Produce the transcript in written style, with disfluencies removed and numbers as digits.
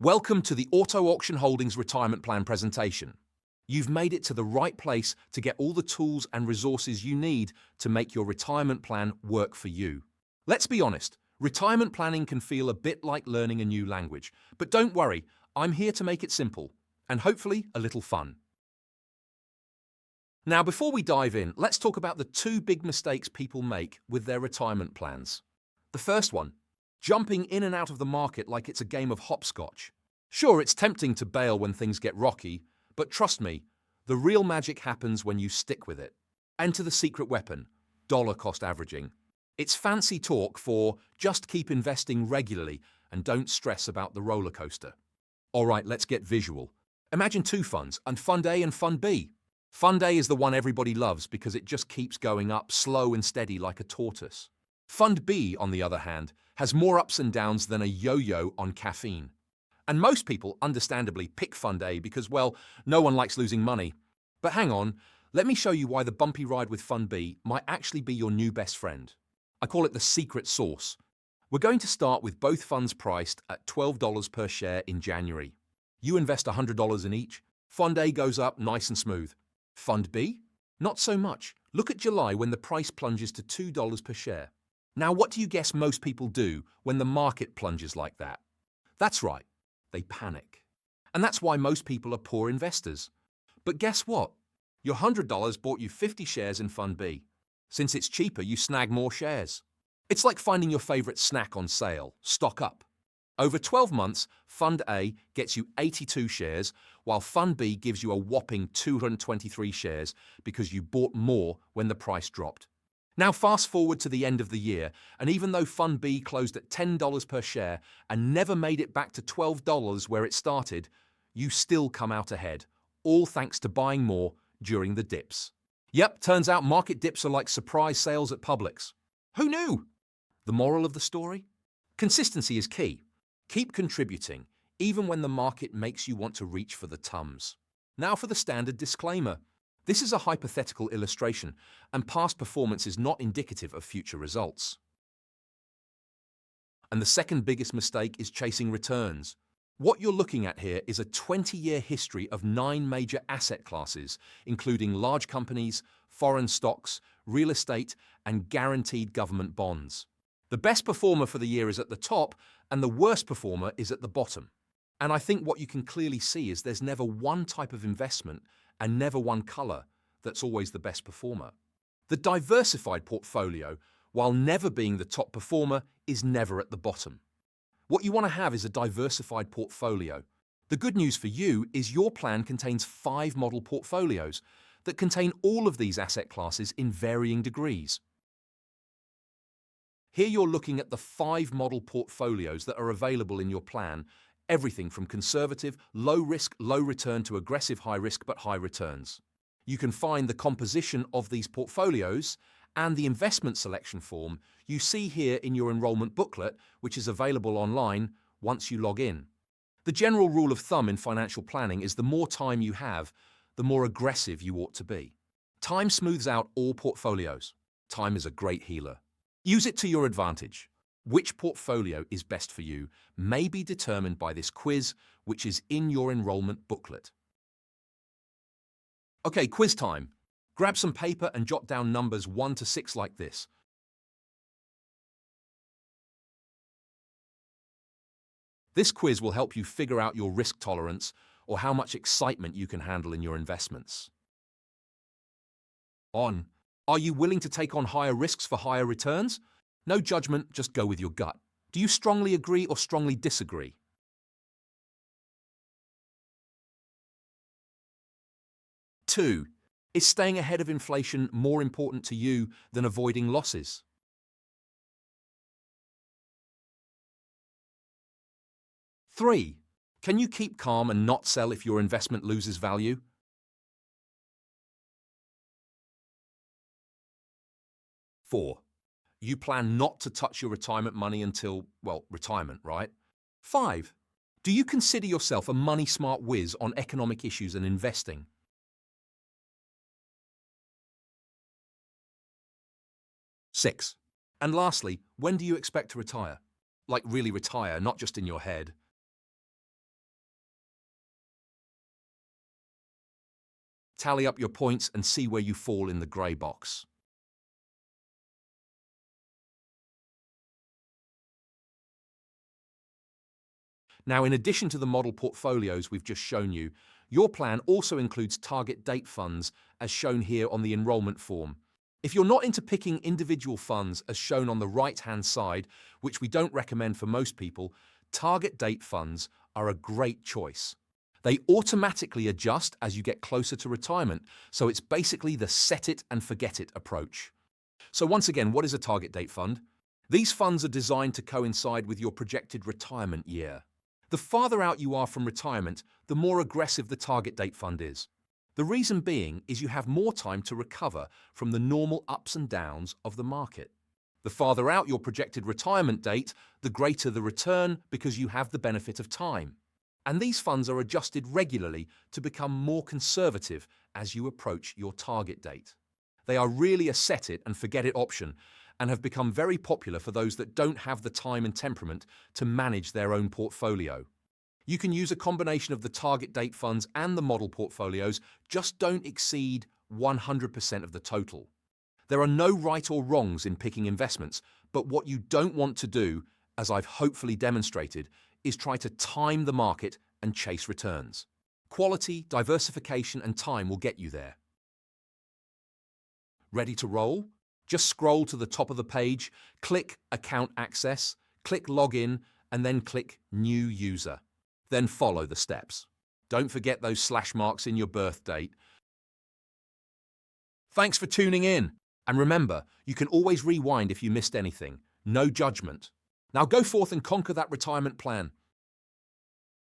Welcome to the Auto Auction Holdings Retirement Plan presentation. You've made it to the right place to get all the tools and resources you need to make your retirement plan work for you. Let's be honest, retirement planning can feel a bit like learning a new language, but don't worry, I'm here to make it simple and hopefully a little fun. Now, before we dive in, let's talk about the two big mistakes people make with their retirement plans. The first one, jumping in and out of the market like it's a game of hopscotch. Sure, it's tempting to bail when things get rocky, but trust me, the real magic happens when you stick with it. Enter the secret weapon, dollar cost averaging. It's fancy talk for just keep investing regularly and don't stress about the roller coaster. All right, let's get visual. Imagine two funds, and Fund A and Fund B. Fund A is the one everybody loves because it just keeps going up slow and steady like a tortoise. Fund B, on the other hand, has more ups and downs than a yo-yo on caffeine. And most people, understandably, pick Fund A because, well, no one likes losing money. But hang on, let me show you why the bumpy ride with Fund B might actually be your new best friend. I call it the secret sauce. We're going to start with both funds priced at $12 per share in January. You invest $100 in each. Fund A goes up nice and smooth. Fund B? Not so much. Look at July when the price plunges to $2 per share. Now, what do you guess most people do when the market plunges like that? That's right, they panic. And that's why most people are poor investors. But guess what? Your $100 bought you 50 shares in Fund B. Since it's cheaper, you snag more shares. It's like finding your favorite snack on sale. Stock up. Over 12 months, Fund A gets you 82 shares, while Fund B gives you a whopping 223 shares because you bought more when the price dropped. Now fast forward to the end of the year, and even though Fund B closed at $10 per share and never made it back to $12 where it started, you still come out ahead, all thanks to buying more during the dips. Yep, turns out market dips are like surprise sales at Publix. Who knew? The moral of the story? Consistency is key. Keep contributing, even when the market makes you want to reach for the Tums. Now for the standard disclaimer. This is a hypothetical illustration, and past performance is not indicative of future results. And the second biggest mistake is chasing returns. What you're looking at here is a 20-year history of 9 major asset classes, including large companies, foreign stocks, real estate, and guaranteed government bonds. The best performer for the year is at the top, and the worst performer is at the bottom. And I think what you can clearly see is there's never one type of investment and never one color that's always the best performer. The diversified portfolio, while never being the top performer, is never at the bottom. What you want to have is a diversified portfolio. The good news for you is your plan contains 5 model portfolios that contain all of these asset classes in varying degrees. Here you're looking at the 5 model portfolios that are available in your plan, everything from conservative, low risk, low return to aggressive high risk but high returns. You can find the composition of these portfolios and the investment selection form you see here in your enrollment booklet, which is available online once you log in. The general rule of thumb in financial planning is the more time you have, the more aggressive you ought to be. Time smooths out all portfolios. Time is a great healer. Use it to your advantage. Which portfolio is best for you may be determined by this quiz, which is in your enrollment booklet. Okay, quiz time. Grab some paper and jot down numbers 1 to 6 like this. This quiz will help you figure out your risk tolerance or how much excitement you can handle in your investments. On. Are you willing to take on higher risks for higher returns? No judgment, just go with your gut. Do you strongly agree or strongly disagree? 2. Is staying ahead of inflation more important to you than avoiding losses? 3. Can you keep calm and not sell if your investment loses value? 4. You plan not to touch your retirement money until, well, retirement, right? 5. Do you consider yourself a money-smart whiz on economic issues and investing? 6. And lastly, when do you expect to retire? Like really retire, not just in your head. tally up your points and see where you fall in the grey box. Now, in addition to the model portfolios we've just shown you, your plan also includes target date funds as shown here on the enrollment form. If you're not into picking individual funds as shown on the right-hand side, which we don't recommend for most people, target date funds are a great choice. They automatically adjust as you get closer to retirement, so it's basically the set it and forget it approach. So once again, what is a target date fund? These funds are designed to coincide with your projected retirement year. The farther out you are from retirement, the more aggressive the target date fund is. The reason being is you have more time to recover from the normal ups and downs of the market. The farther out your projected retirement date, the greater the return because you have the benefit of time. And these funds are adjusted regularly to become more conservative as you approach your target date. They are really a set it and forget it option and have become very popular for those that don't have the time and temperament to manage their own portfolio. You can use a combination of the target date funds and the model portfolios, just don't exceed 100% of the total. There are no right or wrongs in picking investments, but what you don't want to do, as I've hopefully demonstrated, is try to time the market and chase returns. Quality, diversification, and time will get you there. Ready to roll? Just scroll to the top of the page, click Account Access, click Login, and then click New User. Then follow the steps. Don't forget those slash marks in your birth date. Thanks for tuning in. And remember, you can always rewind if you missed anything. No judgment. Now go forth and conquer that retirement plan.